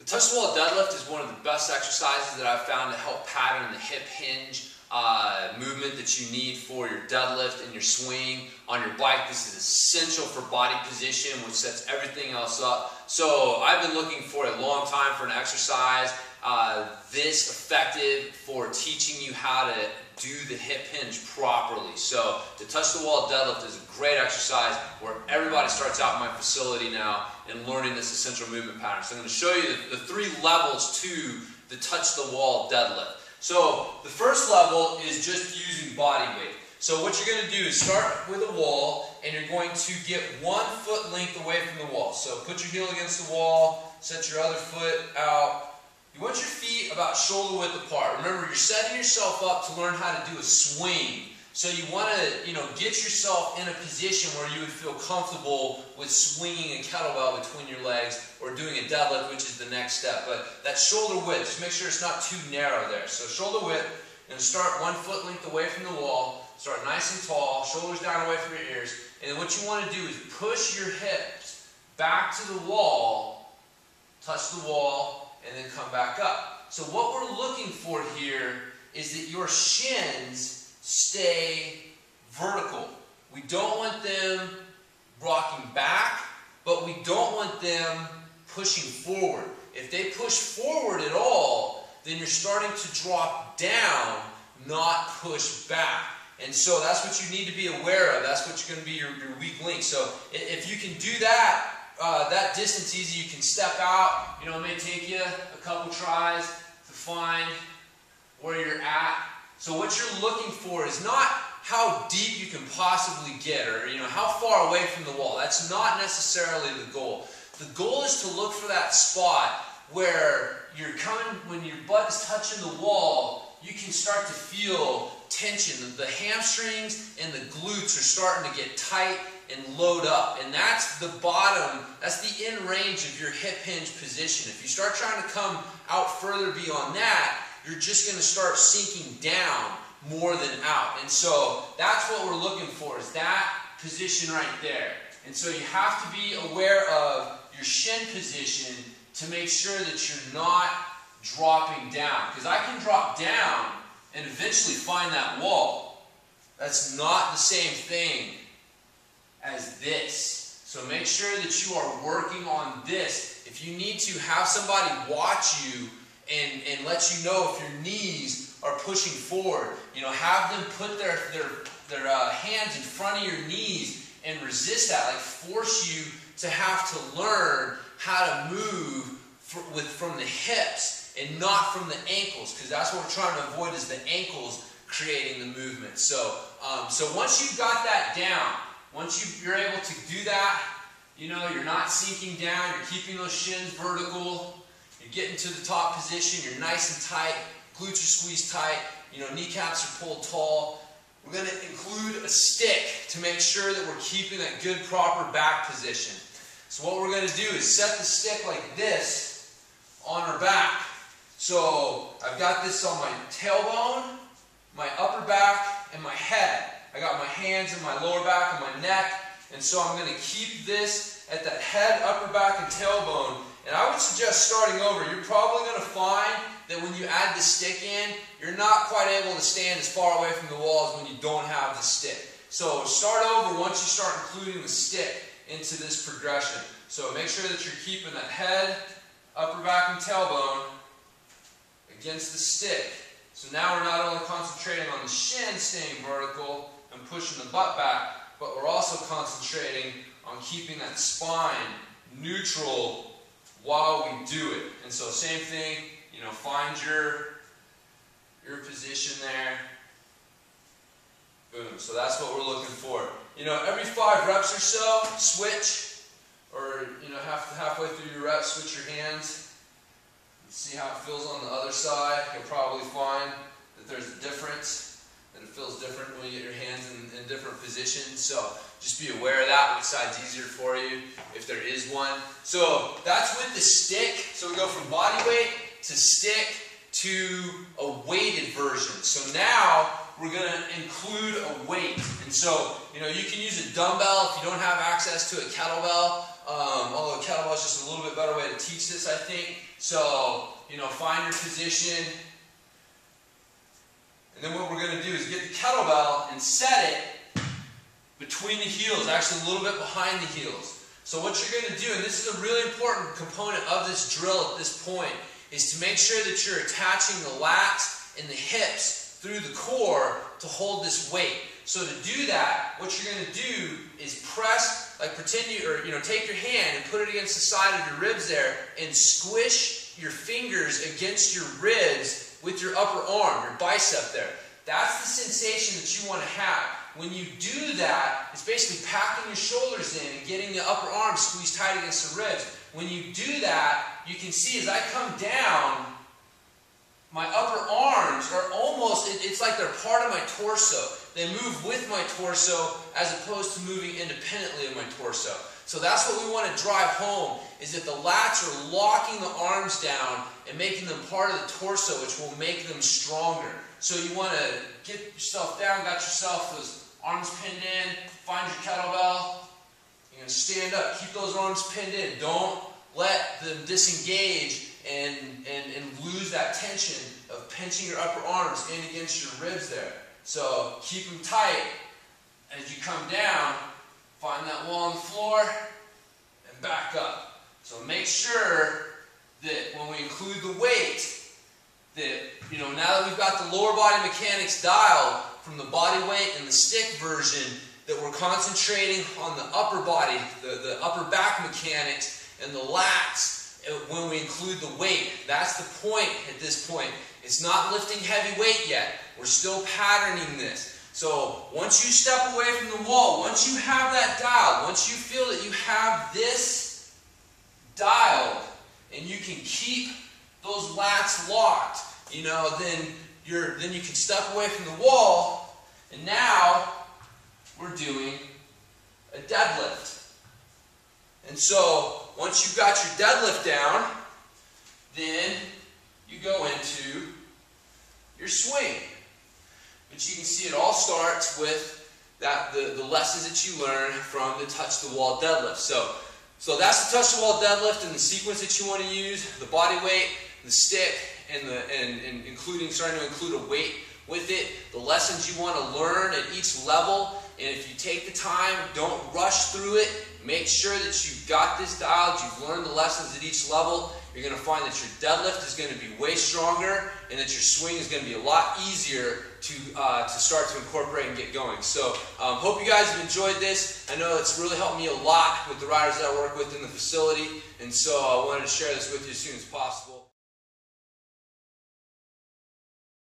The touch the wall deadlift is one of the best exercises that I've found to help pattern the hip hinge movement that you need for your deadlift and your swing on your bike. This is essential for body position, which sets everything else up. So I've been looking for a long time for an exercise this effective for teaching you how to do the hip hinge properly. So the touch the wall deadlift is a great exercise where everybody starts out in my facility now and learning this essential movement pattern. So I'm going to show you the 3 levels to the touch the wall deadlift. So the first level is just using body weight. So what you're going to do is start with a wall, and you're going to get 1 foot length away from the wall. So put your heel against the wall, set your other foot out. You want your feet about shoulder width apart. Remember, you're setting yourself up to learn how to do a swing. So you want to, get yourself in a position where you would feel comfortable with swinging a kettlebell between your legs or doing a deadlift, which is the next step. But that shoulder width, just make sure it's not too narrow there. So shoulder width, and start 1 foot length away from the wall. Start nice and tall, shoulders down away from your ears. And then what you want to do is push your hips back to the wall, touch the wall, and then come back up. So what we're looking for here is that your shins stay vertical. We don't want them rocking back, but we don't want them pushing forward. If they push forward at all, then you're starting to drop down, not push back. And so that's what you need to be aware of. That's what's going to be your weak link. So if you can do that, that distance easy, you can step out. It may take you a couple tries to find where you're at. So what you're looking for is not how deep you can possibly get, or how far away from the wall. That's not necessarily the goal. The goal is to look for that spot where you're coming, when your butt is touching the wall, you can start to feel tension. The hamstrings and the glutes are starting to get tight and load up. And that's the bottom, that's the end range of your hip hinge position. If you start trying to come out further beyond that, you're just going to start sinking down more than out. And so that's what we're looking for, is that position right there. And so you have to be aware of your shin position to make sure that you're not dropping down. Because I can drop down and eventually find that wall. That's not the same thing as this. So make sure that you are working on this. If you need to, have somebody watch you and let you know if your knees are pushing forward. Have them put their hands in front of your knees and resist that. Like, force you to have to learn how to move from the hips and not from the ankles, because that's what we're trying to avoid, is the ankles creating the movement. So once you've got that down, once you're able to do that, you're not sinking down, you're keeping those shins vertical, you're getting to the top position, you're nice and tight, glutes are squeezed tight, kneecaps are pulled tall. We're going to include a stick to make sure that we're keeping that good, proper back position. So what we're going to do is set the stick like this on our back. So I've got this on my tailbone, my upper back, and my head. I got my hands in my lower back and my neck, and so I'm going to keep this at that head, upper back, and tailbone. And I would suggest starting over. You're probably going to find that when you add the stick in, you're not quite able to stand as far away from the wall as when you don't have the stick. So start over once you start including the stick into this progression. So make sure that you're keeping that head, upper back, and tailbone against the stick. So now we're not only concentrating on the shin staying vertical and pushing the butt back, but we're also concentrating on keeping that spine neutral while we do it. And so same thing, find your position there. Boom. So that's what we're looking for. Every 5 reps or so, switch, or halfway through your reps, switch your hands. See how it feels on the other side. You'll probably find that there's a difference, that it feels different when you get your hands in different positions. So just be aware of that, which side's easier for you, if there is one. So that's with the stick. So we go from body weight to stick to a weighted version. So now we're going to include a weight. And so, you can use a dumbbell if you don't have access to a kettlebell. Although a kettlebell kettlebell is just a little bit better way to teach this, I think. So, find your position. And then what we're going to do is get the kettlebell and set it between the heels, actually a little bit behind the heels. So what you're going to do, and this is a really important component of this drill at this point, is to make sure that you're attaching the lats and the hips through the core to hold this weight. So to do that, what you're going to do is press, like pretend you, or take your hand and put it against the side of your ribs there and squish your fingers against your ribs with your upper arm, your bicep there. That's the sensation that you want to have. When you do that, it's basically packing your shoulders in and getting the upper arm squeezed tight against the ribs. When you do that, you can see as I come down, my upper arms are almost, it's like they're part of my torso. They move with my torso as opposed to moving independently of my torso. So that's what we want to drive home, is that the lats are locking the arms down and making them part of the torso, which will make them stronger. So you want to get yourself down, got yourself those arms pinned in, find your kettlebell, you're going to stand up, keep those arms pinned in. Don't let them disengage and lose that tension of pinching your upper arms in against your ribs there. So keep them tight. As you come down, find that wall on the floor and back up. So make sure that when we include the weight, that, now that we've got the lower body mechanics dialed from the body weight and the stick version, that we're concentrating on the upper body, the upper back mechanics and the lats when we include the weight. That's the point at this point. It's not lifting heavy weight yet. We're still patterning this. So once you step away from the wall, once you have that dialed, once you feel that you have this dialed and you can keep those lats locked, then you can step away from the wall, and now we're doing a deadlift. And so once you've got your deadlift down, then you go into your swing. But you can see it all starts with the lessons that you learn from the touch the wall deadlift. So that's the touch the wall deadlift and the sequence that you want to use: the body weight, the stick, and starting to include a weight with it. The lessons you want to learn at each level. And if you take the time, don't rush through it. Make sure that you've got this dialed, you've learned the lessons at each level. You're going to find that your deadlift is going to be way stronger and that your swing is going to be a lot easier to start to incorporate and get going. So hope you guys have enjoyed this. I know it's really helped me a lot with the riders that I work with in the facility, and so I wanted to share this with you as soon as possible.